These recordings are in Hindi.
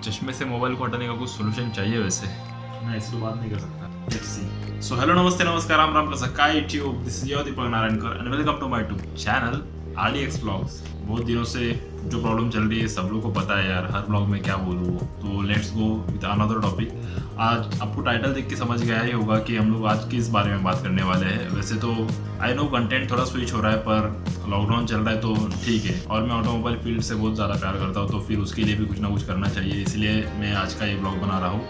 चश्मे से मोबाइल को हटाने का कुछ सोल्यूशन चाहिए वैसे। मैं ऐसे तो बात नहीं कर सकता। Let's see. सो हेलो, नमस्ते, नमस्कार, राम राम का सकाई tube, this is your Deepak Narayankar and welcome to my tube channel RDX blogs. बहुत दिनों से जो प्रॉब्लम चल रही है सब लोग को पता है यार, हर ब्लॉग में क्या बोलूँ। तो let's go with another topic. आज आपको टाइटल देख के समझ गया ही होगा कि हम लोग आज किस बारे में बात करने वाले हैं। वैसे तो आई नो कंटेंट थोड़ा स्विच हो रहा है, पर लॉकडाउन चल रहा है तो ठीक है, और मैं ऑटोमोबाइल फील्ड से बहुत ज़्यादा प्यार करता हूँ, तो फिर उसके लिए भी कुछ ना कुछ करना चाहिए, इसलिए मैं आज का ये ब्लॉग बना रहा हूँ।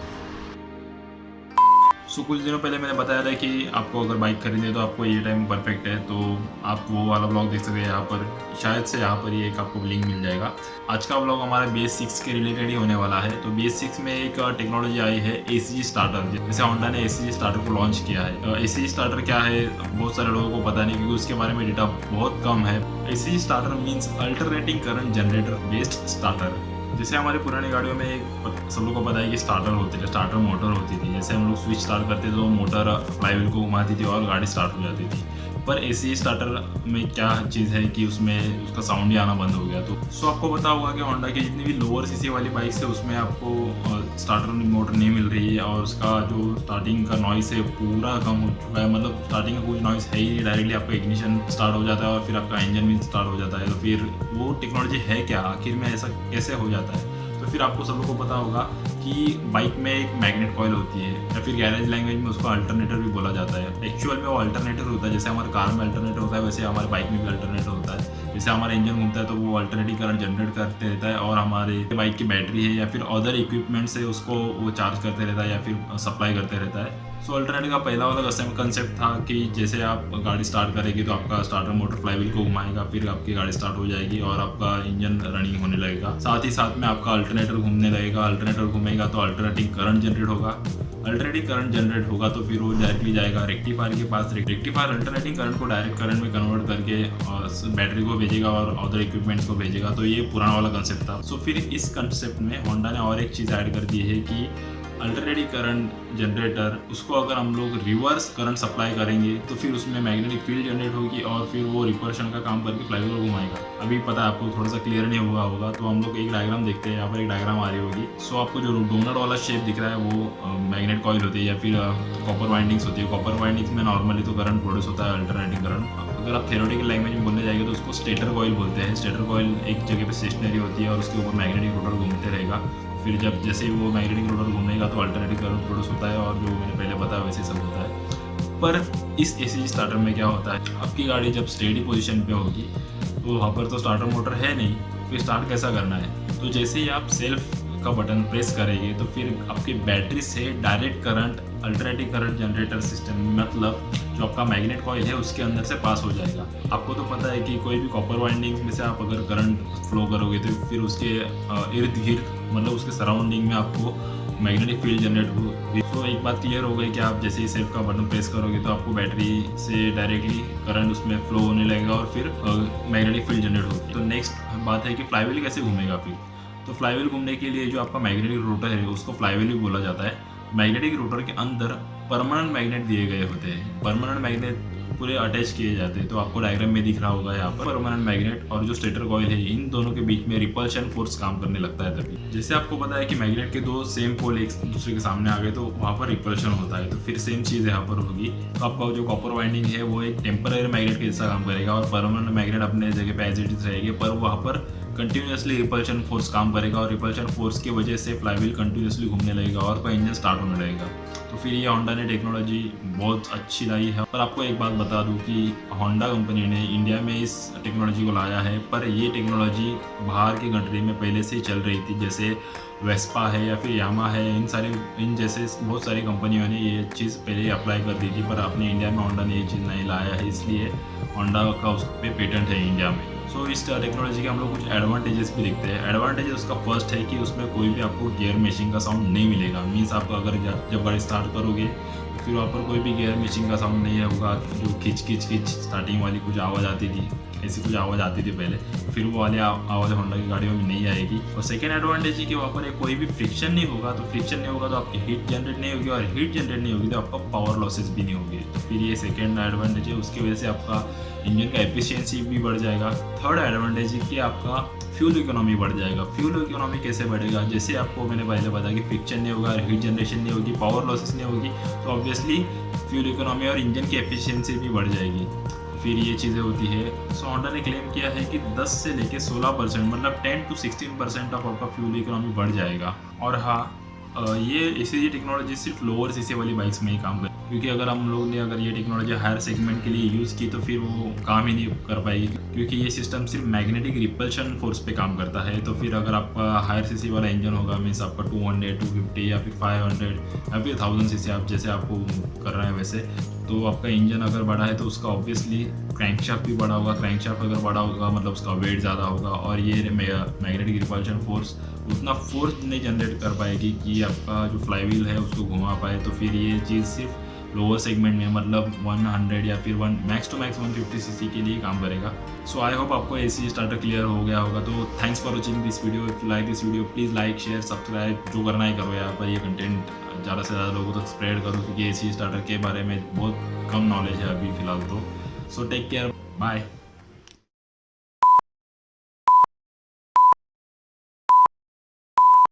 कुछ दिनों पहले मैंने बताया था कि आपको अगर बाइक खरीदनी है तो आपको ये टाइम परफेक्ट है, तो आप वो वाला ब्लॉग देख सकते हैं। यहाँ पर शायद से यहाँ पर ये एक आपको लिंक मिल जाएगा। आज का ब्लॉग हमारा BS6 के रिलेटेड ही होने वाला है। तो BS6 में एक टेक्नोलॉजी आई है ACG स्टार्टर, जैसे होंडा ने ACG स्टार्टर को लॉन्च किया है। ACG स्टार्टर क्या है बहुत सारे लोगों को पता नहीं, क्योंकि उसके बारे में डेटा बहुत कम है। ACG starter means alternating current generator based starter. जैसे हमारी पुरानी गाड़ियों में एक सब लोगों को पता है कि स्टार्टर होती थी, स्टार्टर मोटर होती थी। जैसे हम लोग स्विच स्टार्ट करते थे तो मोटर फ्लाईव्हील को घुमाती थी और गाड़ी स्टार्ट हो जाती थी। पर ACG स्टार्टर में क्या चीज़ है कि उसमें उसका साउंड ही आना बंद हो गया। तो आपको पता होगा कि होंडा की जितनी भी लोअर सीसी वाली बाइक्स है उसमें आपको स्टार्टर मोटर नहीं मिल रही है, और उसका जो स्टार्टिंग का नॉइस है पूरा कम हो चुका है। मतलब स्टार्टिंग का कुछ नॉइस है ही, डायरेक्टली आपका इग्निशन स्टार्ट हो जाता है और फिर आपका इंजन भी स्टार्ट हो जाता है। तो फिर वो टेक्नोलॉजी है क्या, आखिर में ऐसा कैसे हो जाता है? तो फिर आपको सब लोग को पता होगा कि बाइक में एक मैग्नेट कॉइल होती है, या फिर गैरेज लैंग्वेज में उसको अल्टरनेटर भी बोला जाता है। एक्चुअल में वो अल्टरनेटर होता है, जैसे हमारे कार में अल्टरनेटर होता है वैसे हमारे बाइक में भी अल्टरनेटर होता है। जैसे हमारा इंजन घूमता है तो वो अल्टरनेटिंग करंट जनरेट करते रहता है, और हमारे बाइक की बैटरी है या फिर अदर इक्विपमेंट से उसको वो चार्ज करते रहता है या फिर सप्लाई करते रहता है। सो अल्टरनेटिव का पहला वाला कंसेप्ट था कि जैसे आप गाड़ी स्टार्ट करेगी तो आपका स्टार्टर मोटर फ्लाईव्हील को घुमाएगा, फिर आपकी गाड़ी स्टार्ट हो जाएगी और आपका इंजन रनिंग होने लगेगा। साथ ही साथ में आपका अल्टरनेटर घूमने लगेगा। अल्टरनेटर घूमेगा तो अल्टरनेटिंग करंट जनरेट होगा। अल्टरनेटिंग करंट जनरेट होगा तो फिर वो डायरेक्टली जाएगा रेक्टिफायर के पास। रेक्टिफायर अल्टरनेटिंग करंट को डायरेक्ट करंट में कन्वर्ट करके बैटरी को भेजेगा और अदर इक्विपमेंट्स को भेजेगा। तो ये पुराना वाला कंसेप्ट था। सो फिर इस कंसेप्ट में होंडा ने और एक चीज़ ऐड कर दी है कि अल्टरनेटिंग करंट जनरेटर, उसको अगर हम लोग रिवर्स करंट सप्लाई करेंगे तो फिर उसमें मैग्नेटिक फील्ड जनरेट होगी और फिर वो रिपल्शन का काम करके फ्लाईव्हील को घुमाएगा। अभी पता है आपको, थोड़ा सा क्लियर नहीं हुआ होगा, तो हम लोग एक डायग्राम देखते हैं। यहाँ पर एक डायग्राम आ रही होगी। सो आपको जो डोनट वाला शेप दिख रहा है वो मैग्नेट कॉइल होती है या फिर कॉपर वाइंडिंग्स होती है। कॉपर वाइंडिंग्स में नॉर्मली तो करंट प्रोड्यूस होता है, अल्टरनेटिंग करंट। अगर आप थ्योरेटिकल लैंग्वेज में बोलने जाएंगे तो उसको स्टेटर कॉइल बोलते हैं। स्टेटर कॉइल एक जगह पे स्टेशनरी होती है और उसके ऊपर मैग्नेटिक रोटर घूमते रहेगा। फिर जब जैसे वो मैग्नेटिक रोटर घूमेगा तो अल्टरनेटिव करंट प्रोड्यूस होता है, और जो मैंने पहले बताया वैसे सब होता है। पर इस ACG स्टार्टर में क्या होता है, आपकी गाड़ी जब स्टेडी पोजीशन पे होगी तो वहाँ पर तो स्टार्टर मोटर है नहीं, फिर स्टार्ट कैसा करना है? तो जैसे ही आप सेल्फ का बटन प्रेस करेंगे तो फिर आपकी बैटरी से direct current alternative current generator system, मतलब जो आपका मैग्नेट कॉइल है उसके अंदर से पास हो जाएगा। आपको तो पता है कि कोई भी कॉपर वाइंडिंग्स में से आप अगर करंट फ्लो करोगे तो फिर उसके इर्द गिर्द, मतलब उसके सराउंडिंग में आपको मैग्नेटिक फील्ड जनरेट होगी। तो एक बात क्लियर हो गई कि आप जैसे ही सेफ का बटन प्रेस करोगे तो आपको बैटरी से डायरेक्टली करंट उसमें फ्लो होने लगेगा और फिर मैग्नेटिक फील्ड जनरेट होगी। तो नेक्स्ट बात है कि फ्लाईव्हील कैसे घूमेगा फिर? तो फ्लाईव्हील घूमने के लिए जो आपका मैग्नेटिक रोटर है उसको फ्लाईव्हील भी बोला जाता है। मैग्नेटिक रोटर के अंदर परमानेंट मैग्नेट दिए गए होते हैं। परमानेंट मैग्नेट पूरे अटैच किए जाते हैं। तो आपको डायग्राम में दिख रहा होगा यहाँ पर परमानेंट मैग्नेट और जो स्टेटर कॉइल है, इन दोनों के बीच में रिपल्शन फोर्स काम करने लगता है तभी। जैसे आपको पता है कि मैग्नेट के दो सेम पोल एक दूसरे के सामने आ गए तो वहाँ पर रिपल्शन होता है, तो फिर सेम चीज़ यहाँ पर होगी। तो आपका जो कॉपर वाइंडिंग है वो एक टेम्पररी मैग्नेट के जैसा काम करेगा और परमानेंट मैग्नेट अपने जगह पे एज इट इज रहेगी, पर वहाँ पर कंटिन्यूसली रिपल्शन फोर्स काम करेगा और रिपल्शन फोर्स की वजह से फ्लाईव्हील कंटिन्यूसली घूमने लगेगा और आपका इंजन स्टार्ट होने लगेगा। तो फिर ये होंडा ने टेक्नोलॉजी बहुत अच्छी लाई है। पर आपको एक बात बता दूं कि होंडा कंपनी ने इंडिया में इस टेक्नोलॉजी को लाया है, पर ये टेक्नोलॉजी बाहर की कंट्री में पहले से ही चल रही थी। जैसे वेस्पा है या फिर यामा है, इन जैसे बहुत सारी कंपनियों ने ये चीज़ पहले अप्लाई कर दी थी, पर अपने इंडिया में होंडा ने ये चीज़ नहीं लाया है, इसलिए होंडा का उस पर पेटेंट है इंडिया में। सो इस टेक्नोलॉजी के हम लोग कुछ एडवांटेजेस भी देखते हैं। एडवांटेज उसका फर्स्ट है कि उसमें कोई भी आपको गियर मेशिंग का साउंड नहीं मिलेगा। मीन्स आप अगर जब गाड़ी स्टार्ट करोगे फिर वहाँ पर कोई भी गियर मेशिंग का साउंड नहीं होगा, जो खिच खिच खिच स्टार्टिंग वाली कुछ आवाज़ आती थी ऐसी कुछ आवाज़ आती थी पहले, फिर वो वाली आवाज़ होंडा की गाड़ियों में नहीं आएगी। और सेकेंड एडवांटेज है कि वहाँ पर कोई भी फ्रिक्शन नहीं होगा, तो फ्रिक्शन नहीं होगा तो आपकी हीट जनरेट नहीं होगी, और हीट जनरेट नहीं होगी तो आपका पावर लॉसेस भी नहीं होगी। तो फिर ये सेकेंड एडवांटेज है, उसकी वजह से आपका इंजन का एफिशिएंसी भी बढ़ जाएगा। थर्ड एडवांटेज है कि आपका फ्यूल इकोनॉमी बढ़ जाएगा। फ्यूल इकोनॉमी कैसे बढ़ेगा, जैसे आपको मैंने पहले बताया कि फ्रिक्शन नहीं होगा, हीट जनरेशन नहीं होगी, पावर लॉसेस नहीं होगी, तो ऑब्वियसली फ्यूल इकोनॉमी और इंजन की एफिशिएंसी भी बढ़ जाएगी। फिर ये चीज़ें होती है। सो होंडा ने क्लेम किया है कि 10 से लेके 16%, मतलब 10 to 16% ऑफ आपका फ्यूल इकोनॉमी बढ़ जाएगा। और हाँ, ये इसी टेक्नोलॉजी सिर्फ लोअर सीसी वाली बाइक्स में ही काम करे, क्योंकि अगर हम लोग ने अगर ये टेक्नोलॉजी हायर सेगमेंट के लिए यूज़ की तो फिर वो काम ही नहीं कर पाएगी, क्योंकि ये सिस्टम सिर्फ मैग्नेटिक रिपल्शन फोर्स पे काम करता है। तो फिर अगर आपका हायर सीसी वाला इंजन होगा, मीन्स आपका 200, 250 या फिर 500 या फिर 1000 सीसी, आप जैसे आपको कर रहे हैं वैसे, तो आपका इंजन अगर बड़ा है तो उसका ऑब्वियसली क्रैंकशाफ्ट भी बड़ा होगा। क्रैंकशाफ्ट अगर बड़ा होगा मतलब उसका वेट ज़्यादा होगा, और ये मैग्नेटिक रिपल्शन फोर्स उतना फोर्स नहीं जनरेट कर पाएगी कि आपका जो फ्लाईव्हील है उसको घुमा पाए। तो फिर ये चीज़ सिर्फ लोअर सेगमेंट में, मतलब 100 या फिर मैक्स टू मैक्स 150 सीसी के लिए काम करेगा। सो आई होप आपको एसी स्टार्टर क्लियर हो गया होगा। तो thanks for watching this video. If you like this video please like, share, subscribe, जो करना ही करो यहाँ पर। ये कंटेंट ज़्यादा से ज़्यादा लोगों तक स्प्रेड करो, क्योंकि एसी स्टार्टर के बारे में बहुत कम नॉलेज है अभी फ़िलहाल तो। So take care, bye.